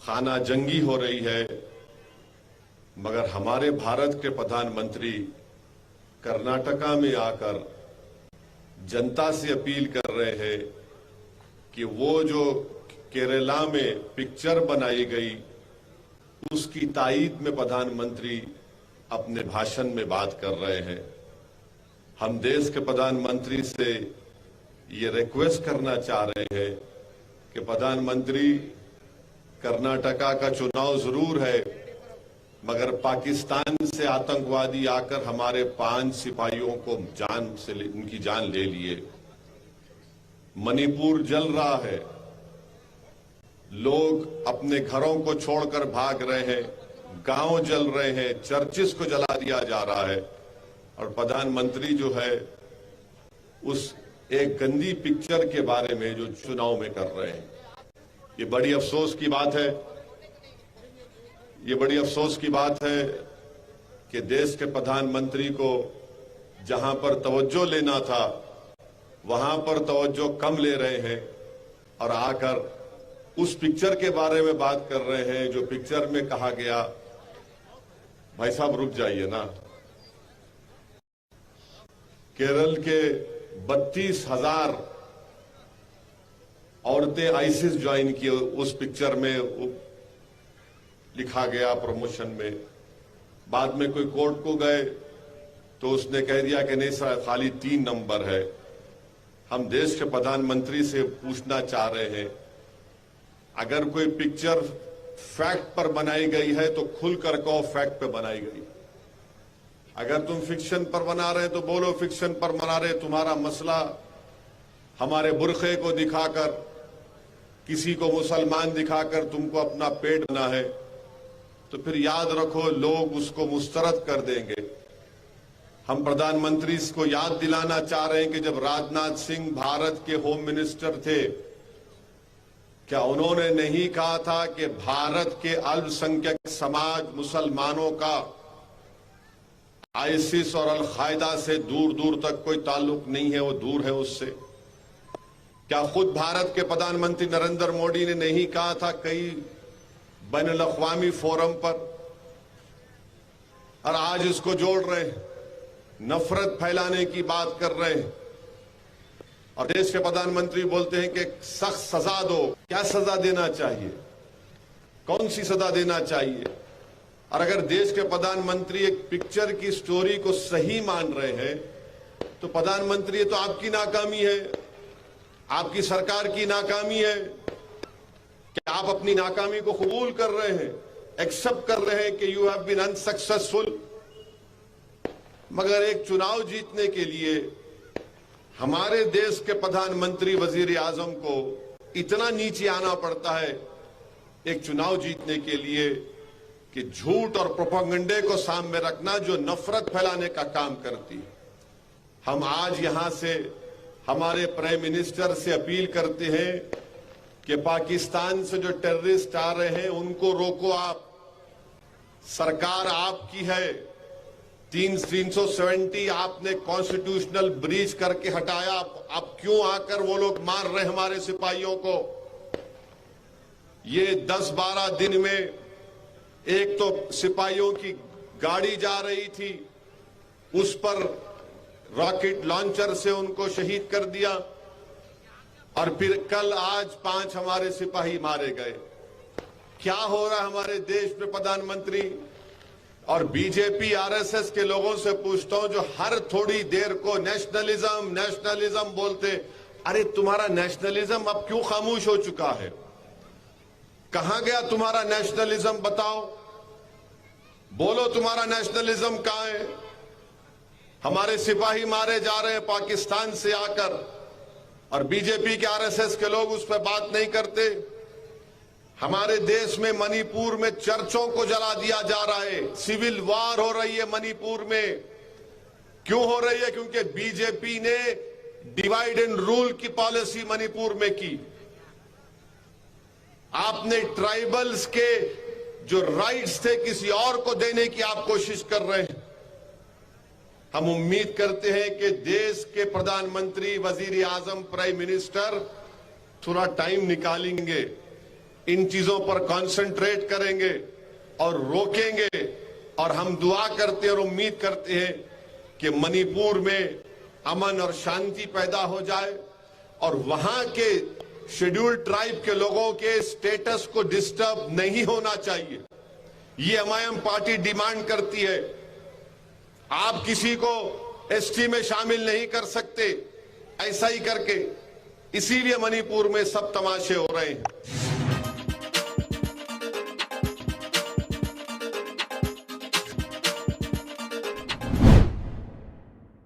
खाना जंगी हो रही है, मगर हमारे भारत के प्रधानमंत्री कर्नाटका में आकर जनता से अपील कर रहे हैं कि वो जो केरला में पिक्चर बनाई गई उसकी तायीद में प्रधानमंत्री अपने भाषण में बात कर रहे हैं। हम देश के प्रधानमंत्री से ये रिक्वेस्ट करना चाह रहे हैं कि प्रधानमंत्री, कर्नाटका का चुनाव जरूर है, मगर पाकिस्तान से आतंकवादी आकर हमारे 5 सिपाहियों को उनकी जान ले लिए। मणिपुर जल रहा है, लोग अपने घरों को छोड़कर भाग रहे हैं, गांव जल रहे हैं, चर्चिस को जला दिया जा रहा है, और प्रधानमंत्री जो है उस एक गंदी पिक्चर के बारे में जो चुनाव में कर रहे हैं। ये बड़ी अफसोस की बात है, ये बड़ी अफसोस की बात है कि देश के प्रधानमंत्री को जहां पर तवज्जो लेना था वहां पर तवज्जो कम ले रहे हैं और आकर उस पिक्चर के बारे में बात कर रहे हैं जो पिक्चर में कहा गया। भाई साहब रुक जाइए ना। केरल के 32,000 औरतें आईसिस ज्वाइन की उस पिक्चर में लिखा गया प्रमोशन में। बाद में कोई कोर्ट को गए तो उसने कह दिया कि नहीं सर, खाली 3 नंबर है। हम देश के प्रधानमंत्री से पूछना चाह रहे हैं, अगर कोई पिक्चर फैक्ट पर बनाई गई है तो खुलकर कहो फैक्ट पे बनाई गई। अगर तुम फिक्शन पर बना रहे तो बोलो फिक्शन पर बना रहे। तुम्हारा मसला हमारे बुरखे को दिखाकर, किसी को मुसलमान दिखाकर तुमको अपना पेट बना है, तो फिर याद रखो लोग उसको मुस्तरद कर देंगे। हम प्रधानमंत्री को याद दिलाना चाह रहे हैं कि जब राजनाथ सिंह भारत के होम मिनिस्टर थे, क्या उन्होंने नहीं कहा था कि भारत के अल्पसंख्यक समाज मुसलमानों का आईसिस और अल-कायदा से दूर दूर तक कोई ताल्लुक नहीं है, वो दूर है उससे? क्या खुद भारत के प्रधानमंत्री नरेंद्र मोदी ने नहीं कहा था कई बैनुल-अक़वामी फोरम पर? और आज इसको जोड़ रहे हैं, नफरत फैलाने की बात कर रहे हैं, और देश के प्रधानमंत्री बोलते हैं कि सख्त सजा दो। क्या सजा देना चाहिए? कौन सी सजा देना चाहिए? और अगर देश के प्रधानमंत्री एक पिक्चर की स्टोरी को सही मान रहे हैं तो प्रधानमंत्री, ये तो आपकी नाकामी है, आपकी सरकार की नाकामी है कि आप अपनी नाकामी को कबूल कर रहे हैं, एक्सेप्ट कर रहे हैं कि यू हैव बीन अनसक्सेसफुल। मगर एक चुनाव जीतने के लिए हमारे देश के प्रधानमंत्री वजीर आजम को इतना नीचे आना पड़ता है एक चुनाव जीतने के लिए कि झूठ और प्रोपेगेंडे को सामने रखना जो नफरत फैलाने का काम करती है। हम आज यहां से हमारे प्राइम मिनिस्टर से अपील करते हैं कि पाकिस्तान से जो टेररिस्ट आ रहे हैं उनको रोको आप। सरकार आपकी है। 370 आपने कॉन्स्टिट्यूशनल ब्रीच करके हटाया। आप क्यों आकर वो लोग मार रहे हमारे सिपाहियों को? ये 10-12 दिन में एक तो सिपाहियों की गाड़ी जा रही थी, उस पर रॉकेट लॉन्चर से उनको शहीद कर दिया, और फिर कल आज 5 हमारे सिपाही मारे गए। क्या हो रहा है हमारे देश में प्रधानमंत्री? और बीजेपी आरएसएस के लोगों से पूछता हूं जो हर थोड़ी देर को नेशनलिज्म नेशनलिज्म बोलते, अरे तुम्हारा नेशनलिज्म अब क्यों खामोश हो चुका है? कहां गया तुम्हारा नेशनलिज्म? बताओ, बोलो तुम्हारा नेशनलिज्म कहां है? हमारे सिपाही मारे जा रहे हैं पाकिस्तान से आकर, और बीजेपी के आरएसएस के लोग उस पर बात नहीं करते। हमारे देश में मणिपुर में चर्चों को जला दिया जा रहा है, सिविल वार हो रही है मणिपुर में। क्यों हो रही है? क्योंकि बीजेपी ने डिवाइड एंड रूल की पॉलिसी मणिपुर में की। आपने ट्राइबल्स के जो राइट्स थे किसी और को देने की आप कोशिश कर रहे हैं। हम उम्मीद करते हैं कि देश के प्रधानमंत्री, वजीर आजम, प्राइम मिनिस्टर थोड़ा टाइम निकालेंगे इन चीजों पर कंसंट्रेट करेंगे और रोकेंगे। और हम दुआ करते हैं और उम्मीद करते हैं कि मणिपुर में अमन और शांति पैदा हो जाए और वहां के शेड्यूल्ड ट्राइब के लोगों के स्टेटस को डिस्टर्ब नहीं होना चाहिए। ये एमआईएम पार्टी डिमांड करती है। आप किसी को एसटी में शामिल नहीं कर सकते ऐसा ही करके, इसीलिए मणिपुर में सब तमाशे हो रहे हैं।